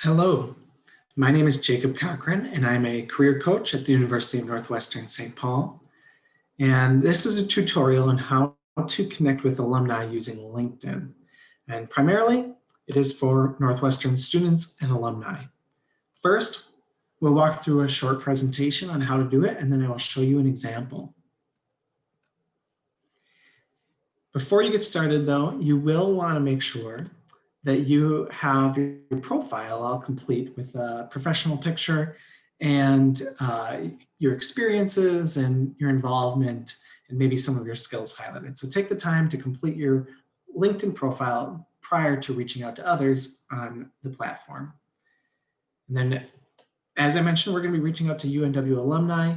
Hello, my name is Jacob Cochran, and I'm a career coach at the University of Northwestern St. Paul. And this is a tutorial on how to connect with alumni using LinkedIn. And primarily, it is for Northwestern students and alumni. First, we'll walk through a short presentation on how to do it, and then I will show you an example. Before you get started, though, you will want to make sure that you have your profile all complete with a professional picture and your experiences and your involvement and maybe some of your skills highlighted. So take the time to complete your LinkedIn profile prior to reaching out to others on the platform. And then, as I mentioned, we're going to be reaching out to UNW alumni.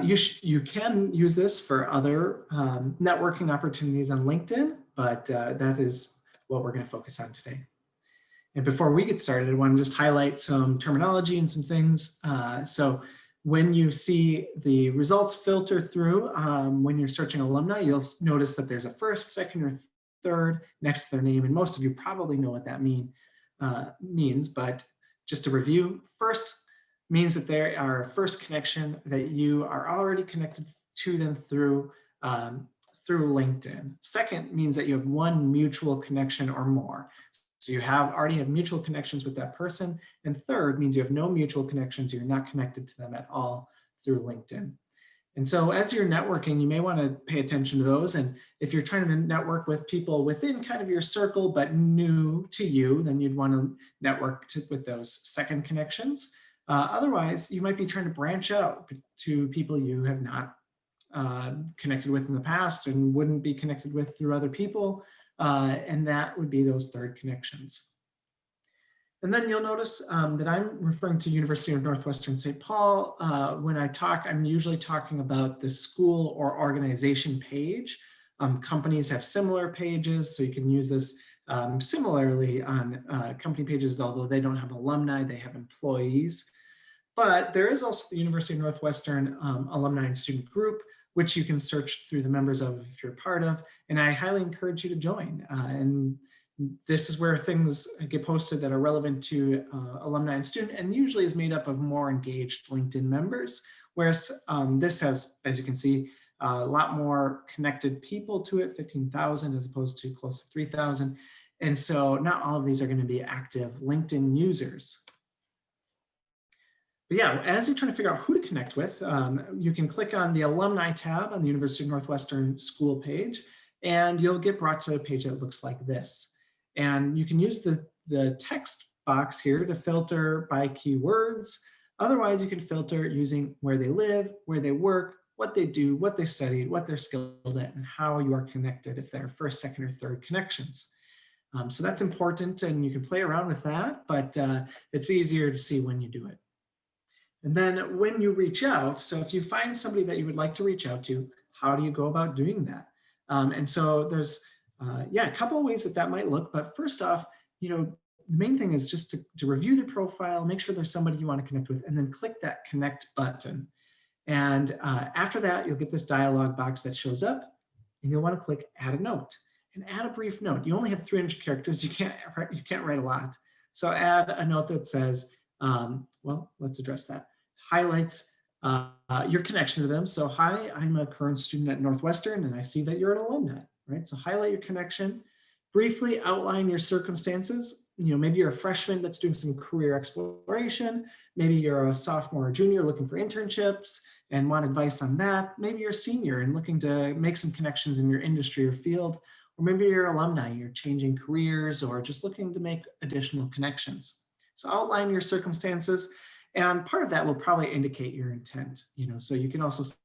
You can use this for other networking opportunities on LinkedIn, but that is what we're going to focus on today. And before we get started, I want to just highlight some terminology and some things. So when you see the results filter through, when you're searching alumni, you'll notice that there's a first, second, or third next to their name. And most of you probably know what that means, but just to review, first means that they are a first connection, that you are already connected to them through LinkedIn. Second means that you have one mutual connection or more. So you already have mutual connections with that person. And third means you have no mutual connections, you're not connected to them at all through LinkedIn. And so as you're networking, you may want to pay attention to those. And if you're trying to network with people within kind of your circle, but new to you, then you'd want to network with those second connections. Otherwise, you might be trying to branch out to people you have not connected with in the past and wouldn't be connected with through other people. And that would be those third connections. And then you'll notice that I'm referring to University of Northwestern St. Paul. When I talk, I'm usually talking about the school or organization page. Companies have similar pages, so you can use this similarly on company pages, although they don't have alumni, they have employees. But there is also the University of Northwestern Alumni and Student Group, which you can search through the members of if you're part of, and I highly encourage you to join. And this is where things get posted that are relevant to alumni and student, and usually is made up of more engaged LinkedIn members, whereas this has, as you can see, a lot more connected people to it, 15,000 as opposed to close to 3,000. And so not all of these are going to be active LinkedIn users. But yeah, as you're trying to figure out who to connect with, you can click on the Alumni tab on the University of Northwestern school page, and you'll get brought to a page that looks like this. And you can use the text box here to filter by keywords. Otherwise, you can filter using where they live, where they work, what they do, what they study, what they're skilled at, and how you are connected if they're first, second, or third connections. So that's important, and you can play around with that, but it's easier to see when you do it. And then when you reach out, so if you find somebody that you would like to reach out to, how do you go about doing that? And so there's, a couple of ways that might look. But first off, the main thing is just to review the profile, make sure there's somebody you want to connect with, and then click that connect button. And after that, you'll get this dialog box that shows up, and you'll want to click add a note and add a brief note. You only have 300 characters. You can't write a lot. So add a note that says, well, let's address that. Highlights your connection to them. So, hi, I'm a current student at Northwestern, and I see that you're an alumni, right? So highlight your connection, briefly outline your circumstances. Maybe you're a freshman that's doing some career exploration. Maybe you're a sophomore or junior looking for internships and want advice on that. Maybe you're a senior and looking to make some connections in your industry or field. Or maybe you're an alumni, you're changing careers or just looking to make additional connections. So outline your circumstances. And part of that will probably indicate your intent, so you can also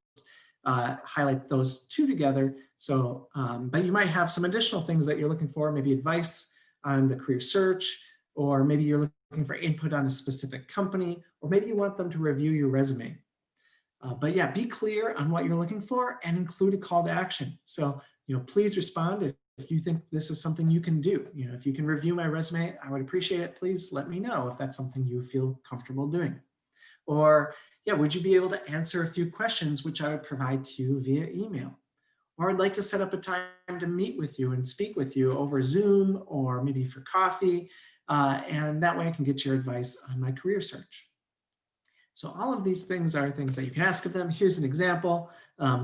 highlight those two together. So, but you might have some additional things that you're looking for, maybe advice on the career search, or maybe you're looking for input on a specific company, or maybe you want them to review your resume. But yeah, be clear on what you're looking for and include a call to action. So, please respond if you think this is something you can do. If you can review my resume, I would appreciate it. Please let me know if that's something you feel comfortable doing. Or, would you be able to answer a few questions, which I would provide to you via email? Or I'd like to set up a time to meet with you and speak with you over Zoom or maybe for coffee. and that way I can get your advice on my career search. So all of these things are things that you can ask of them. Here's an example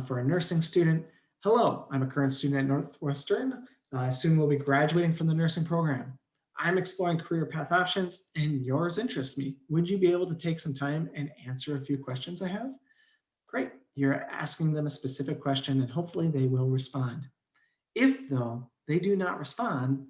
for a nursing student. Hello, I'm a current student at Northwestern. Soon we'll be graduating from the nursing program. I'm exploring career path options and yours interest me. Would you be able to take some time and answer a few questions I have? Great, you're asking them a specific question and hopefully they will respond. If though they do not respond,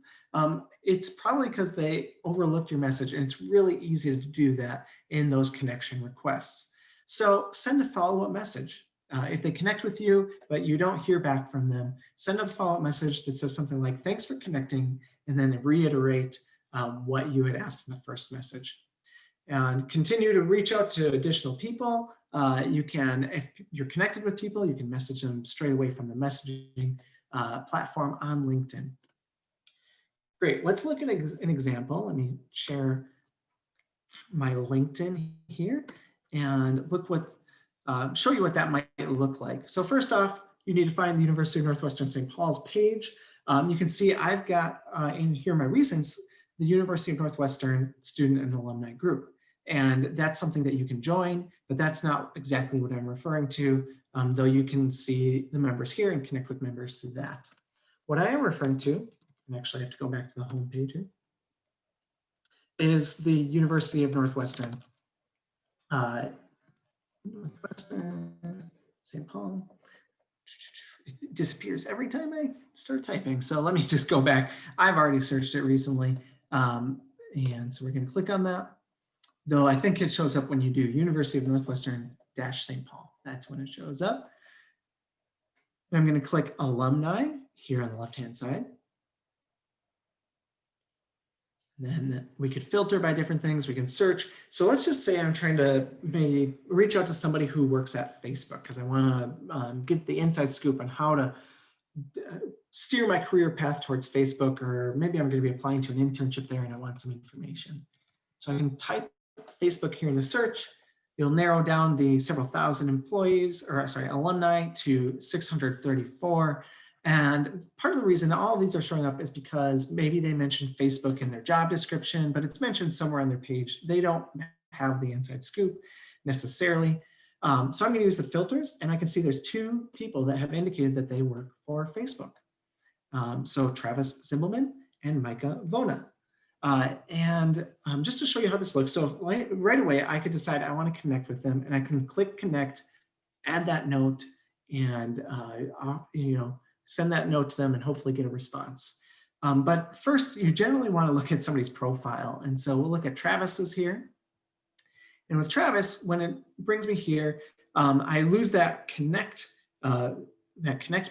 it's probably because they overlooked your message, and it's really easy to do that in those connection requests. So send a follow-up message. If they connect with you, but you don't hear back from them, send a follow-up message that says something like, thanks for connecting, and then reiterate what you had asked in the first message. And continue to reach out to additional people. You can, if you're connected with people, you can message them straight away from the messaging platform on LinkedIn. Great, let's look at an example. Let me share my LinkedIn here and look what, show you what that might look like. So first off, you need to find the University of Northwestern St. Paul's page. You can see I've got in here my recents, the University of Northwestern Student and Alumni Group. And that's something that you can join, but that's not exactly what I'm referring to, though you can see the members here and connect with members through that. What I am referring to, and actually I have to go back to the home page here, is the University of Northwestern. Northwestern, St. Paul. It disappears every time I start typing. So let me just go back. I've already searched it recently. And so we're going to click on that. Though I think it shows up when you do University of Northwestern St. Paul. That's when it shows up. And I'm going to click Alumni here on the left-hand side. Then we could filter by different things. We can search. So let's just say I'm trying to maybe reach out to somebody who works at Facebook because I want to get the inside scoop on how to steer my career path towards Facebook, or maybe I'm going to be applying to an internship there and I want some information. So I can type Facebook here in the search. You'll narrow down the several thousand employees, or sorry, alumni to 634. And part of the reason all of these are showing up is because maybe they mentioned Facebook in their job description, but it's mentioned somewhere on their page. They don't have the inside scoop necessarily. So I'm going to use the filters, and I can see there's two people that have indicated that they work for Facebook. So Travis Zimbelman and Micah Vona. Just to show you how this looks, so right away I could decide I want to connect with them, and I can click connect, add that note, and send that note to them and hopefully get a response. But first, you generally want to look at somebody's profile. And so we'll look at Travis's here. And with Travis, when it brings me here, I lose that connect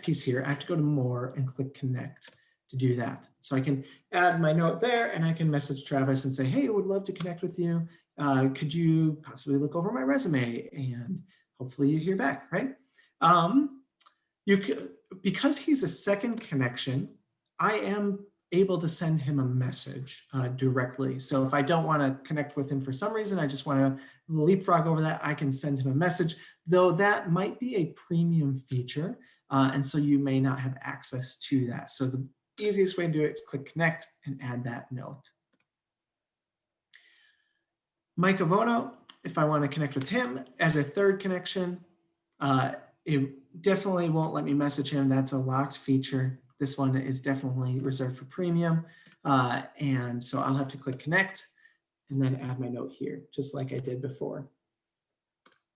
piece here. I have to go to more and click connect to do that. So I can add my note there and I can message Travis and say, hey, I would love to connect with you. Could you possibly look over my resume? And hopefully you hear back, right? Because he's a second connection, I am able to send him a message directly. So if I don't want to connect with him for some reason, I just want to leapfrog over that, I can send him a message, though that might be a premium feature. And so you may not have access to that. So the easiest way to do it is click connect and add that note. Micah Vono, if I want to connect with him as a third connection, it definitely won't let me message him. That's a locked feature. This one is definitely reserved for premium. And so I'll have to click connect and then add my note here, just like I did before.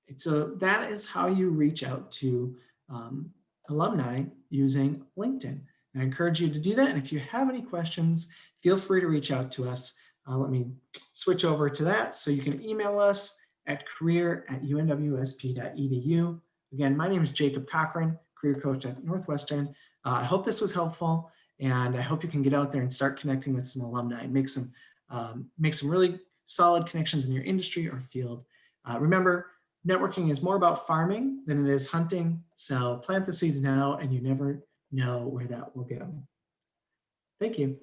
And so that is how you reach out to alumni using LinkedIn. And I encourage you to do that. And if you have any questions, feel free to reach out to us. Let me switch over to that. So you can email us at career@unwsp.edu. Again, my name is Jacob Cochran, career coach at Northwestern. I hope this was helpful, and I hope you can get out there and start connecting with some alumni and make some really solid connections in your industry or field. Remember, networking is more about farming than it is hunting. So plant the seeds now, and you never know where that will go. Thank you.